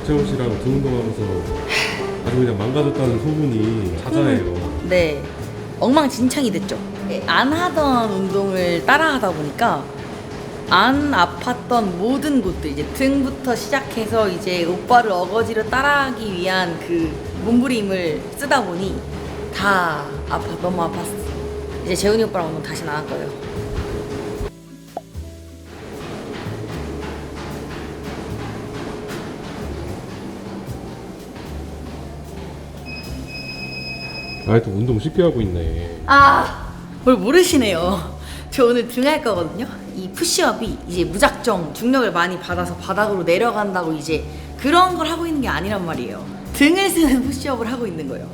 박재원 씨랑 등 운동하면서 아주 그냥 망가졌다는 소문이 자자해요. 네, 엉망진창이 됐죠. 안 하던 운동을 따라하다 보니까 안 아팠던 모든 곳들, 이제 등부터 시작해서 이제 오빠를 어거지로 따라하기 위한 그 몸부림을 쓰다 보니 다 너무 아팠어. 이제 재훈이 오빠랑 운동 다시 안 할 거예요. 아이 또 운동 쉽게 하고 있네. 뭘 모르시네요. 저 오늘 등 할 거거든요. 이 푸시업이 이제 무작정 중력을 많이 받아서 바닥으로 내려간다고 이제 그런 걸 하고 있는 게 아니란 말이에요. 등을 쓰는 푸시업을 하고 있는 거예요.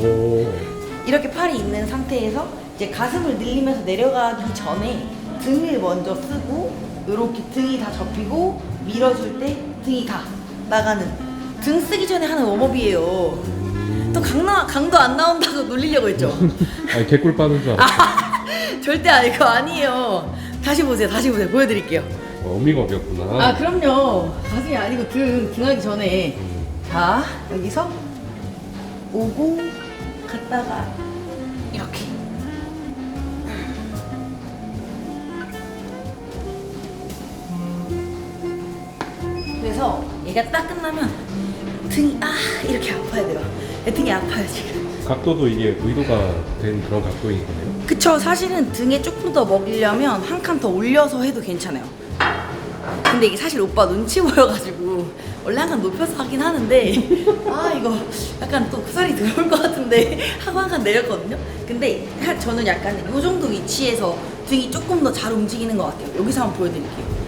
오. 이렇게 팔이 있는 상태에서 이제 가슴을 늘리면서 내려가기 전에 등을 먼저 쓰고 이렇게 등이 다 접히고 밀어줄 때 등이 다 나가는, 등 쓰기 전에 하는 웜업이에요. 또 강도 안 나온다고 놀리려고 했죠. 아니 개꿀 빠는 줄 알았어. 절대 이거 아니에요. 다시 보세요. 보여드릴게요. 어미겁이었구나. 그럼요. 가슴이 아니고 등하기 전에. 자, 여기서 오고 갔다가 이렇게. 그래서 얘가 딱 끝나면 등이 이렇게 아파야 돼요. 등이 아파요 지금. 각도도 이게 의도가 된 그런 각도인 거네요. 그쵸. 사실은 등에 조금 더 먹이려면 한 칸 더 올려서 해도 괜찮아요. 근데 이게 사실 오빠 눈치 보여가지고 원래 한 칸 높여서 하긴 하는데 이거 약간 또 구살이 들어올 것 같은데 하고 한 칸 내렸거든요. 근데 저는 약간 이 정도 위치에서 등이 조금 더 잘 움직이는 것 같아요. 여기서 한번 보여드릴게요.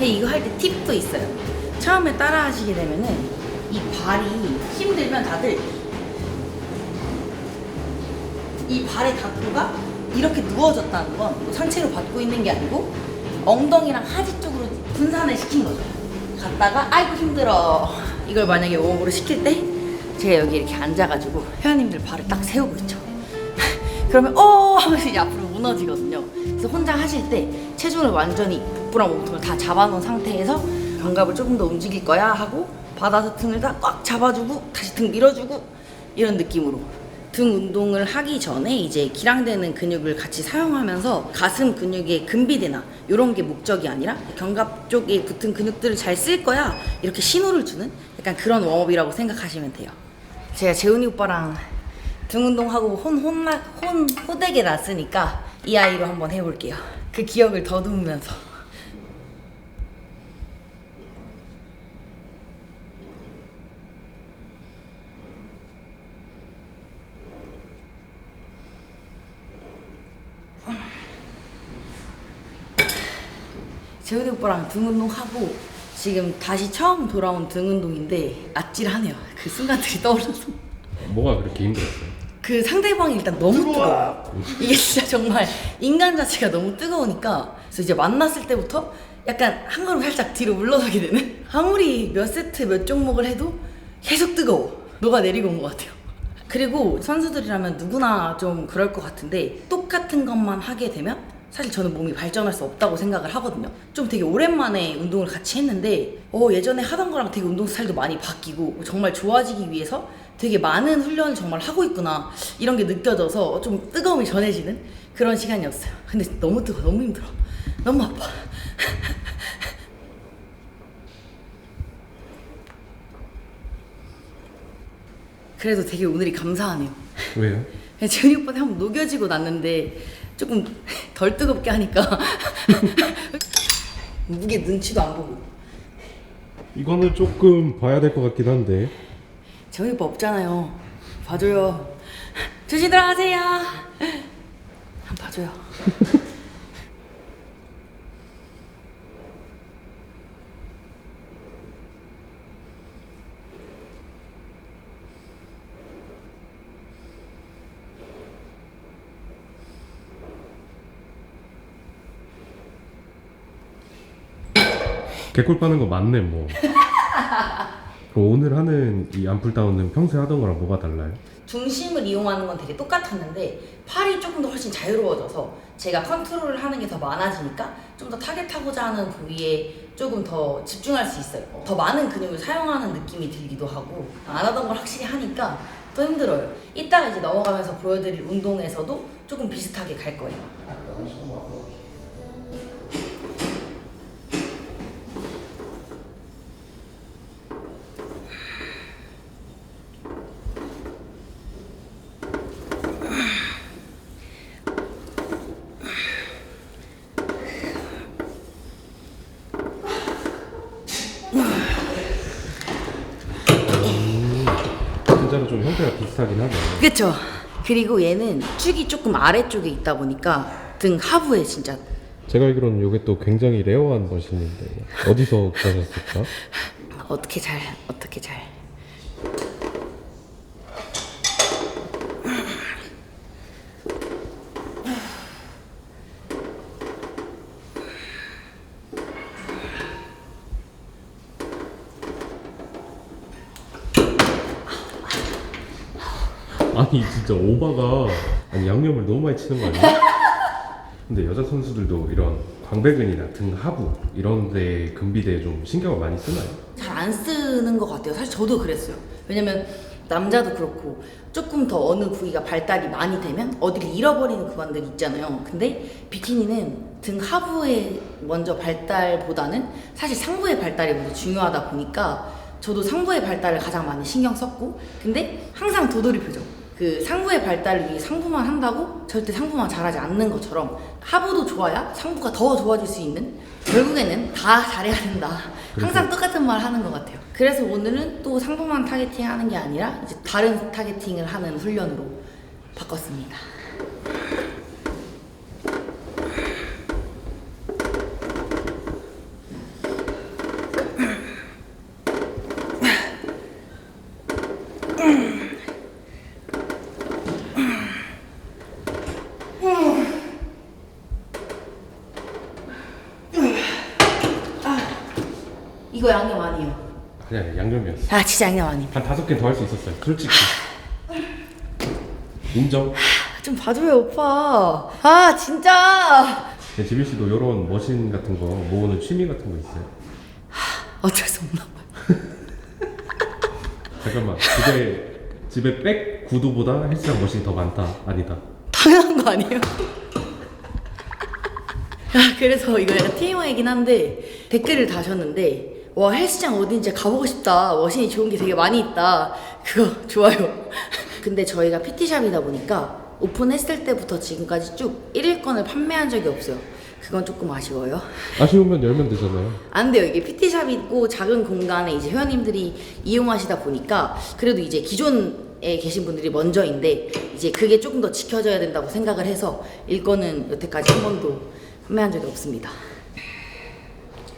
이거 할 때 팁도 있어요. 처음에 따라 하시게 되면은 이 발이 힘들면 다들 이 발의 각도가 이렇게 누워졌다는 건 상체로 받고 있는 게 아니고 엉덩이랑 하지 쪽으로 분산을 시킨 거죠. 갔다가 아이고 힘들어. 이걸 만약에 웜으로 시킬 때 제가 여기 이렇게 앉아가지고 회원님들 발을 딱 세우고 있죠. 그러면 하면서 이제 앞으로 무너지거든요. 그래서 혼자 하실 때 체중을 완전히 복부랑 몸통을 다 잡아놓은 상태에서 견갑을 조금 더 움직일 거야 하고 받아서 등을 다 꽉 잡아주고 다시 등 밀어주고 이런 느낌으로 등 운동을 하기 전에 이제 기량되는 근육을 같이 사용하면서 가슴 근육의 근비대나 이런 게 목적이 아니라 견갑 쪽에 붙은 근육들을 잘 쓸 거야 이렇게 신호를 주는 약간 그런 웜업이라고 생각하시면 돼요. 제가 재훈이 오빠랑 등 운동하고 호되게 났으니까 이 아이로 한번 해볼게요. 그 기억을 더듬으면서. 재훈이 오빠랑 등 운동하고 지금 다시 처음 돌아온 등 운동인데 아찔하네요. 그 순간들이 떠올라서. 뭐가 그렇게 힘들었어요? 그 상대방이 일단 너무 뜨거워요. 이게 진짜 정말 인간 자체가 너무 뜨거우니까 그래서 이제 만났을 때부터 약간 한 걸음 살짝 뒤로 물러서게 되는? 아무리 몇 세트 몇 종목을 해도 계속 뜨거워. 녹아내리고 온 것 같아요. 그리고 선수들이라면 누구나 좀 그럴 것 같은데 똑같은 것만 하게 되면 사실 저는 몸이 발전할 수 없다고 생각을 하거든요. 좀 되게 오랜만에 운동을 같이 했는데 예전에 하던 거랑 되게 운동 스타일도 많이 바뀌고 정말 좋아지기 위해서 되게 많은 훈련을 정말 하고 있구나 이런 게 느껴져서 좀 뜨거움이 전해지는 그런 시간이었어요. 근데 너무 뜨거워. 너무 힘들어. 너무 아파. 그래도 되게 오늘이 감사하네요. 왜요? 재훈이 오빠한테 한번 녹여지고 났는데 조금 덜 뜨겁게 하니까 무게 눈치도 안 보고. 이거는 조금 봐야 될 것 같긴 한데. 재훈이 오빠 없잖아요. 봐줘요. 조심 들어가세요. 한번 봐줘요. 개꿀 빠는 거 맞네 뭐. 그럼 오늘 하는 이 암풀다운은 평소에 하던 거랑 뭐가 달라요? 중심을 이용하는 건 되게 똑같았는데 팔이 조금 더 훨씬 자유로워져서 제가 컨트롤을 하는 게 더 많아지니까 좀 더 타겟하고자 하는 부위에 조금 더 집중할 수 있어요. 더 많은 근육을 사용하는 느낌이 들기도 하고 안 하던 걸 확실히 하니까 더 힘들어요. 이따가 이제 넘어가면서 보여드릴 운동에서도 조금 비슷하게 갈 거예요. 진짜로 좀 형태가 비슷하긴 하네. 그쵸? 그리고 얘는 축이 조금 아래쪽에 있다 보니까 등 하부에 진짜 제가 알기로는 이게 또 굉장히 레어한 머신인데 어디서 구하셨을까? 어떻게 잘 아니 진짜 오바가 아니 양념을 너무 많이 치는 거 아니야? 근데 여자 선수들도 이런 광배근이나 등 하부 이런 데 근비대에 좀 신경을 많이 쓰나요? 잘 안 쓰는 것 같아요. 사실 저도 그랬어요. 왜냐면 남자도 그렇고 조금 더 어느 부위가 발달이 많이 되면 어디를 잃어버리는 구간들이 있잖아요. 근데 비키니는 등 하부의 먼저 발달보다는 사실 상부의 발달이 먼저 중요하다 보니까 저도 상부의 발달을 가장 많이 신경 썼고, 근데 항상 도돌이표죠. 그 상부의 발달을 위해 상부만 한다고 절대 상부만 잘하지 않는 것처럼 하부도 좋아야 상부가 더 좋아질 수 있는, 결국에는 다 잘해야 된다. 항상 똑같은 말 하는 것 같아요. 그래서 오늘은 또 상부만 타겟팅 하는 게 아니라 이제 다른 타겟팅을 하는 훈련으로 바꿨습니다. 이거 양념 아니에요. 아니야 양념이었어. 아 진짜 양념 아니에요. 한 5개 더 할 수 있었어요 솔직히. 인정. 좀 봐줘요 오빠. 아 진짜. 네, 지빈 씨도 이런 머신 같은 거 모으는 취미 같은 거 있어요? 어쩔 수 없나 봐요. 잠깐만 집에 백 구두보다 헬스장 머신이 더 많다 아니다. 당연한 거 아니에요? 그래서 이거 약간 TMI이긴 한데 댓글을 다셨는데, 와 헬스장 어딘지 가보고 싶다, 머신이 좋은 게 되게 많이 있다, 그거 좋아요. 근데 저희가 PT샵이다 보니까 오픈했을 때부터 지금까지 쭉 1일권을 판매한 적이 없어요. 그건 조금 아쉬워요. 아쉬우면 열면 되잖아요. 안 돼요. 이게 PT샵이고 작은 공간에 이제 회원님들이 이용하시다 보니까 그래도 이제 기존에 계신 분들이 먼저인데 이제 그게 조금 더 지켜져야 된다고 생각을 해서 일권은 여태까지 한 번도 판매한 적이 없습니다.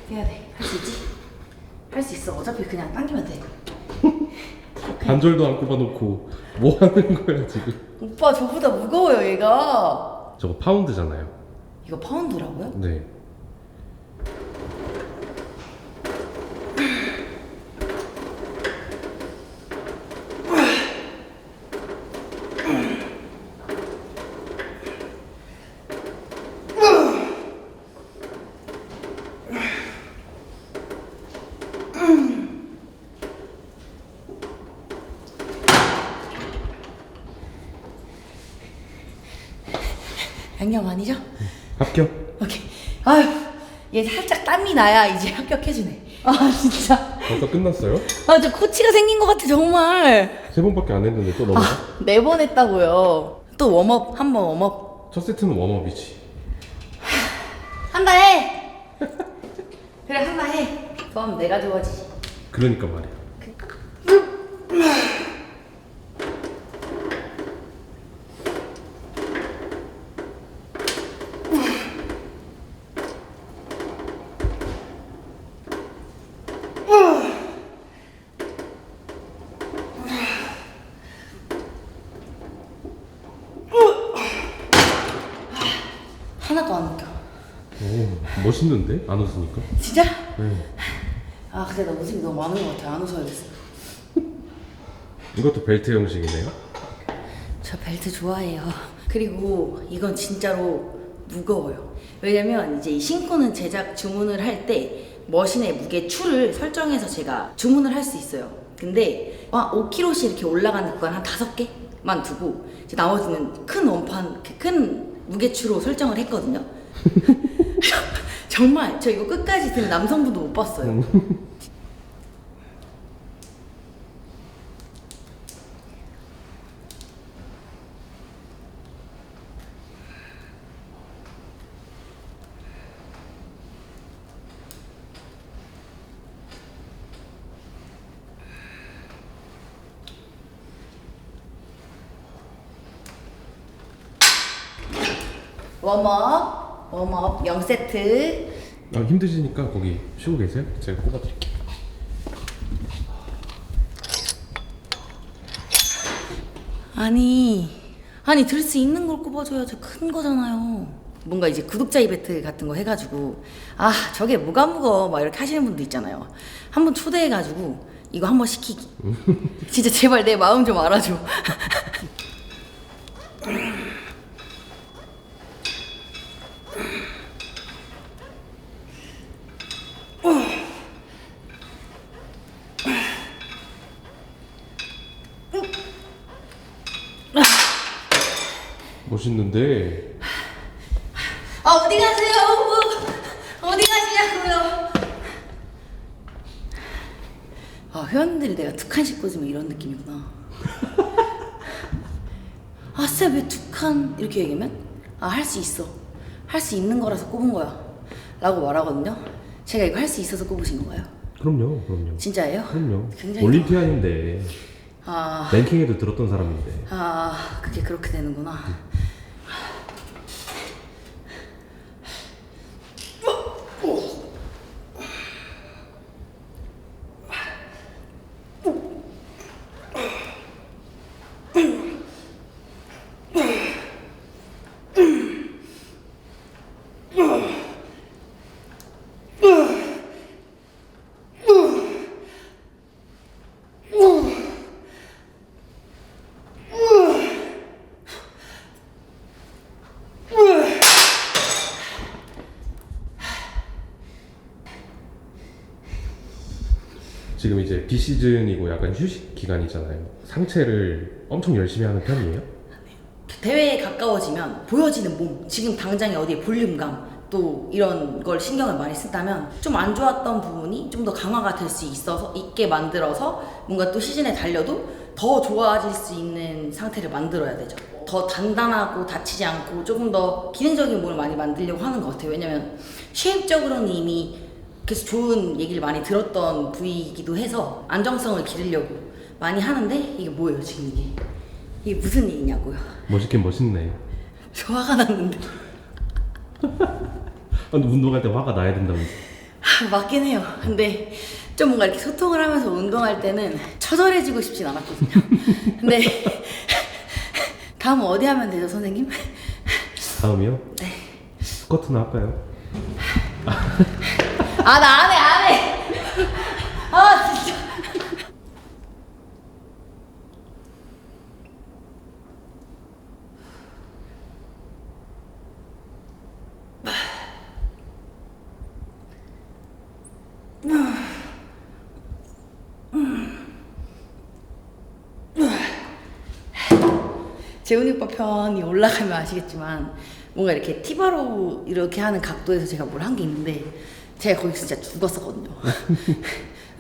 해야 돼. 할 수 있지? 할 수 있어. 어차피 그냥 당기면 돼. 관절도 안 꼽아놓고 뭐 하는 거야 지금? 오빠 저보다 무거워요 얘가. 저거 파운드잖아요. 이거 파운드라고요? 네. 양념 아니죠? 합격. 오케이. 아휴, 얘 살짝 땀이 나야 이제 합격해주네. 아 진짜. 벌써 끝났어요? 아 저 코치가 생긴 것 같아 정말. 3번밖에 안 했는데 또 넘어가? 4번 했다고요. 또 웜업, 한 번 웜업. 첫 세트는 웜업이지. 한다 해. 그래 한다 해. 그럼 내가 좋아지지. 그러니까 말이야. 하나도 안 웃겨. 오, 멋있는데? 안 웃으니까? 진짜? 네. 아 근데 나 웃음이 너무 많은 것 같아. 안 웃어야겠어. 이것도 벨트 형식이네요? 저 벨트 좋아해요. 그리고 이건 진짜로 무거워요. 왜냐면 이제 이 신고는 제작 주문을 할 때 머신의 무게 추를 설정해서 제가 주문을 할 수 있어요. 근데 5kg씩 이렇게 올라가는 건 한 5개만 두고 이제 나머지는 큰 원판, 큰 무게추로 설정을 했거든요. 정말 저 이거 끝까지 듣는 남성분도 못 봤어요. 웜업 0세트. 힘드시니까 거기 쉬고 계세요? 제가 꼽아드릴게요. 아니 들 수 있는 걸 꼽아줘야지. 큰 거잖아요. 뭔가 이제 구독자 이벤트 같은 거 해가지고 저게 뭐가 무거워 막 이렇게 하시는 분도 있잖아요. 한번 초대해가지고 이거 한번 시키기. 진짜 제발 내 마음 좀 알아줘. 멋있는데. 어디 가세요? 어디 가시냐고요? 회원들이 내가 두 칸씩 꽂으면 이런 느낌이구나. 쌤 왜 두 칸 이렇게 얘기하면 할 수 있어. 할 수 있는 거라서 꼽은 거야 라고 말하거든요. 제가 이거 할 수 있어서 꼽으신 건가요? 그럼요. 진짜예요? 그럼요. 굉장히 올림피아인데 랭킹에도 들었던 사람인데. 그게 그렇게 되는구나. 지금 이제 비시즌이고 약간 휴식 기간이잖아요. 상체를 엄청 열심히 하는 편이에요? 대회에 가까워지면 보여지는 몸, 지금 당장에 어디에 볼륨감 또 이런 걸 신경을 많이 쓴다면 좀 안 좋았던 부분이 좀 더 강화가 될 수 있게 만들어서 뭔가 또 시즌에 달려도 더 좋아질 수 있는 상태를 만들어야 되죠. 더 단단하고 다치지 않고 조금 더 기능적인 몸을 많이 만들려고 하는 것 같아요. 왜냐면 쉐입적으로는 이미 그래서 좋은 얘기를 많이 들었던 부위이기도 해서 안정성을 기르려고 많이 하는데 이게 뭐예요 지금 이게 무슨 일이냐고요. 멋있긴 멋있네. 저 화가 났는데. 근데 운동할 때 화가 나야 된다면서. 맞긴 해요. 근데 좀 뭔가 이렇게 소통을 하면서 운동할 때는 처절해지고 싶진 않았거든요. 근데 다음 어디 하면 되죠 선생님? 다음이요? 네. 스쿼트나 할까요? 나 안 해. 진짜. 재훈이 오빠 편이 올라가면 아시겠지만 뭔가 이렇게 티바로 이렇게 하는 각도에서 제가 뭘 한 게 있는데 제가 거기서 진짜 죽었었거든요.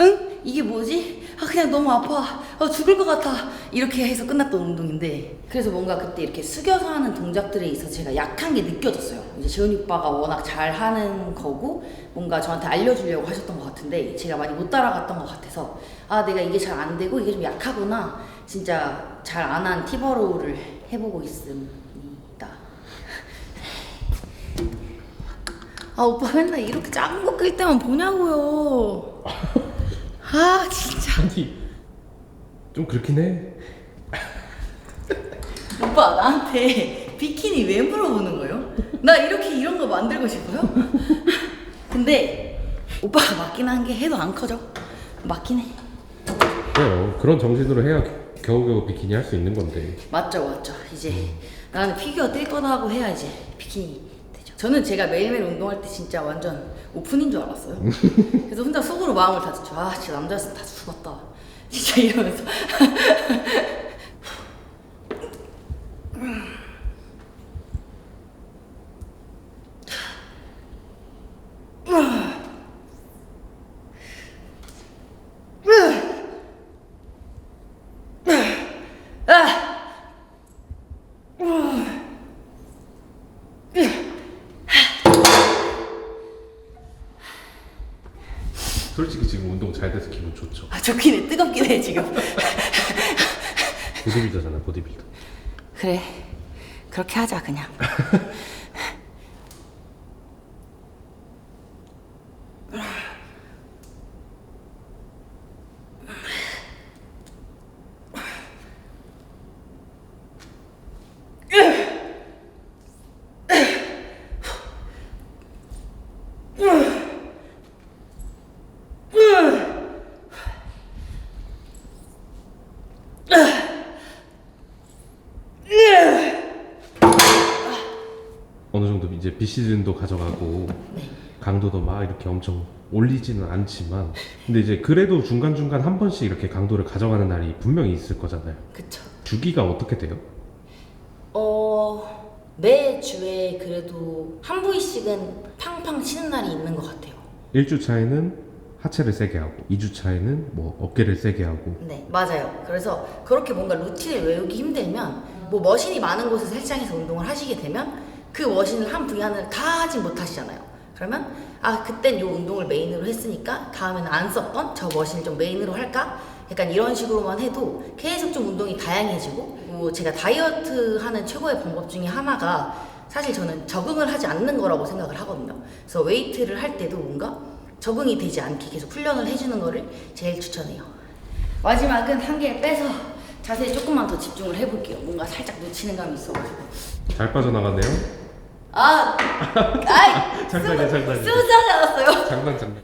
응? 이게 뭐지? 그냥 너무 아파. 죽을 것 같아. 이렇게 해서 끝났던 운동인데 그래서 뭔가 그때 이렇게 숙여서 하는 동작들에 있어서 제가 약한 게 느껴졌어요. 이제 재훈이 오빠가 워낙 잘하는 거고 뭔가 저한테 알려주려고 하셨던 것 같은데 제가 많이 못 따라갔던 것 같아서 내가 이게 잘 안 되고 이게 좀 약하구나. 진짜 잘 안 한 티버로우를 해보고 있습니다. 오빠 맨날 이렇게 작은 거 끌 때만 보냐고요. 진짜. 아니 좀 그렇긴 해. 오빠 나한테 비키니 왜 물어보는 거예요? 나 이렇게 이런 거 만들고 싶어요? 근데 오빠가 맞긴 한 게 해도 안 커져. 맞긴 해. 그래요. 그런 정신으로 해야 겨우겨우 비키니 할 수 있는 건데. 맞죠, 맞죠. 이제 나는 피규어 뛸 거다 하고 해야 이제 비키니 되죠. 저는 제가 매일매일 운동할 때 진짜 완전 오픈인 줄 알았어요. 그래서 혼자 속으로 마음을 다졌죠. 아, 진짜 남자였으면 다 죽었다. 진짜 이러면서. 솔직히 지금 운동 잘 돼서 기분 좋죠. 아, 좋긴 해. 뜨겁긴 해, 지금. 보디빌더잖아, 보디빌더. 그래. 그렇게 하자, 그냥. 어느 정도 이제 비시즌도 가져가고 강도도 막 이렇게 엄청 올리지는 않지만 근데 이제 그래도 중간중간 한 번씩 이렇게 강도를 가져가는 날이 분명히 있을 거잖아요. 그쵸. 주기가 어떻게 돼요? 매주에 그래도 한 부위씩은 팡팡 치는 날이 있는 것 같아요. 1주 차에는 하체를 세게 하고 2주 차에는 뭐 어깨를 세게 하고. 네, 맞아요. 그래서 그렇게 뭔가 루틴을 외우기 힘들면 뭐 머신이 많은 곳에서 헬스장에서 운동을 하시게 되면 그 머신을 한 부위 하나를 다 하진 못하시잖아요. 그러면 아, 그땐 요 운동을 메인으로 했으니까 다음에는 안 썼던 저 머신을 좀 메인으로 할까? 약간 이런 식으로만 해도 계속 좀 운동이 다양해지고, 그리고 제가 다이어트 하는 최고의 방법 중에 하나가 사실 저는 적응을 하지 않는 거라고 생각을 하거든요. 그래서 웨이트를 할 때도 뭔가 적응이 되지 않게 계속 훈련을 해주는 거를 제일 추천해요. 마지막은 한 개를 빼서 자세히 조금만 더 집중을 해볼게요. 뭔가 살짝 놓치는 감이 있어가지고. 잘 빠져나갔네요. 아이, 장난이야, 장난이야. 쓰지 않았어요. 장난.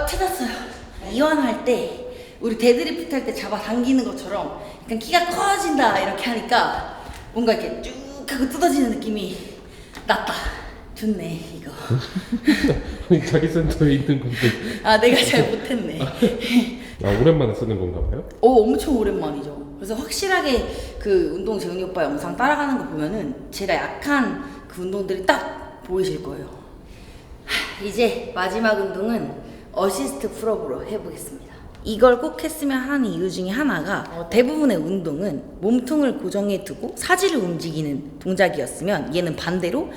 찾았어요. 이완할 때 우리 데드리프트 할 때 잡아당기는 것처럼 약간 키가 커진다 이렇게 하니까 뭔가 이렇게 쭉 하고 뜯어지는 느낌이 났다. 좋네 이거. 자기 센터에 있는 건데. 아, 내가 잘 못했네. 오랜만에 쓰는 건가 봐요? 엄청 오랜만이죠. 그래서 확실하게 그 운동 재훈이 오빠 영상 따라가는 거 보면은 제가 약한 그 운동들이 딱 보이실 거예요. 이제 마지막 운동은 어시스트 풀업으로 해보겠습니다. 이걸 꼭 했으면 하는 이유 중에 하나가 대부분의 운동은 몸통을 고정해 두고 사지를 움직이는 동작이었으면 얘는 반대로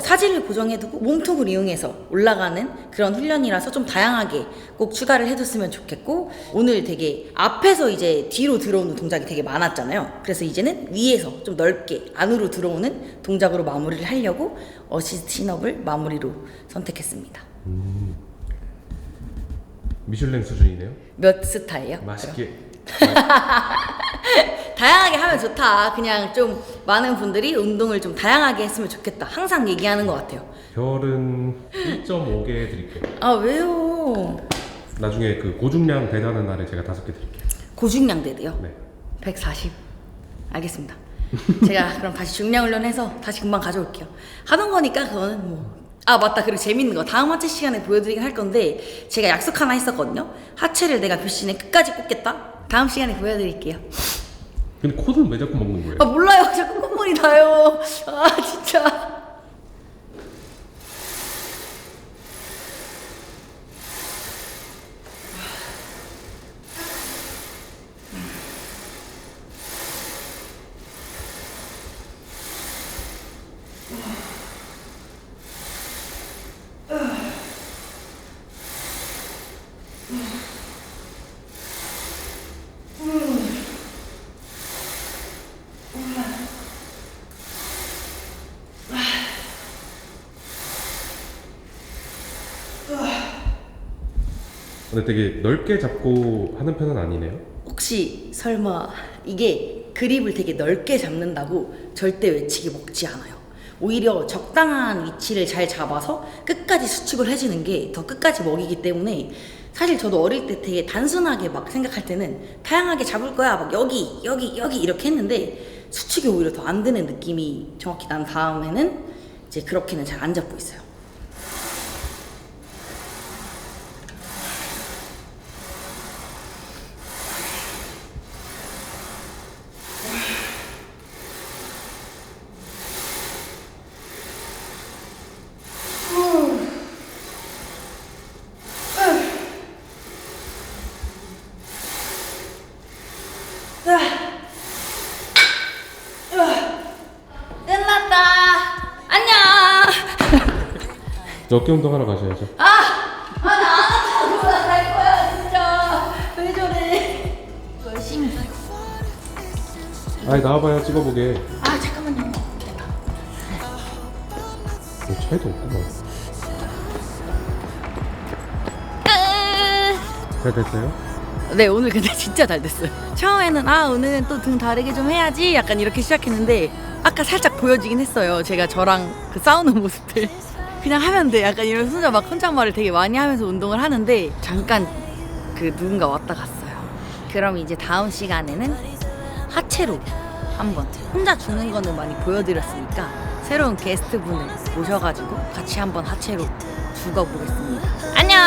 사지를 고정해 두고 몸통을 이용해서 올라가는 그런 훈련이라서 좀 다양하게 꼭 추가를 해줬으면 좋겠고, 오늘 되게 앞에서 이제 뒤로 들어오는 동작이 되게 많았잖아요. 그래서 이제는 위에서 좀 넓게 안으로 들어오는 동작으로 마무리를 하려고 어시스트 신업을 마무리로 선택했습니다. 미슐랭 수준이네요. 몇 스타예요? 맛있게. 다양하게 하면 좋다. 그냥 좀 많은 분들이 운동을 좀 다양하게 했으면 좋겠다. 항상 얘기하는 것 같아요. 별은 1.5개 드릴게요. 아, 왜요? 나중에 그 고중량 대단한 날에 제가 5개 드릴게요. 고중량 대대요? 네. 140. 알겠습니다. 제가 그럼 다시 중량 훈련해서 다시 금방 가져올게요. 하던 거니까 그거는 뭐. 아, 맞다. 그리고 재밌는 거 다음 하체 시간에 보여드리긴 할 건데, 제가 약속 하나 했었거든요. 하체를 내가 뷰신에 끝까지 꽂겠다. 다음 시간에 보여드릴게요. 근데 코는 왜 자꾸 먹는 거예요? 아, 몰라요. 자꾸 콧물이 나요. 아, 진짜. 근데 되게 넓게 잡고 하는 편은 아니네요. 혹시 설마 이게 그립을 되게 넓게 잡는다고 절대 외치게 먹지 않아요. 오히려 적당한 위치를 잘 잡아서 끝까지 수축을 해주는 게 더 끝까지 먹이기 때문에 사실 저도 어릴 때 되게 단순하게 막 생각할 때는 다양하게 잡을 거야 막 여기 이렇게 했는데 수축이 오히려 더 안 되는 느낌이 정확히 난 다음에는 이제 그렇게는 잘 안 잡고 있어요. 끝났다. 안녕. 어깨 운동하러 가셔야죠. 나 안 한다고 갈 거야 진짜. 왜 저래? 열심히. 아니 나와봐요 찍어보게. 잠깐만요. 차이도 없구만. 잘 됐어요? 네, 오늘 근데 진짜 잘 됐어요. 처음에는 오늘은 또 등 다르게 좀 해야지 약간 이렇게 시작했는데 아까 살짝 보여지긴 했어요. 제가 저랑 그 싸우는 모습들 그냥 하면 돼 약간 이런 혼잣말을 되게 많이 하면서 운동을 하는데 잠깐 그 누군가 왔다 갔어요. 그럼 이제 다음 시간에는 하체로 한번 혼자 주는 거는 많이 보여드렸으니까 새로운 게스트분을 모셔가지고 같이 한번 하체로 죽어보겠습니다. 안녕.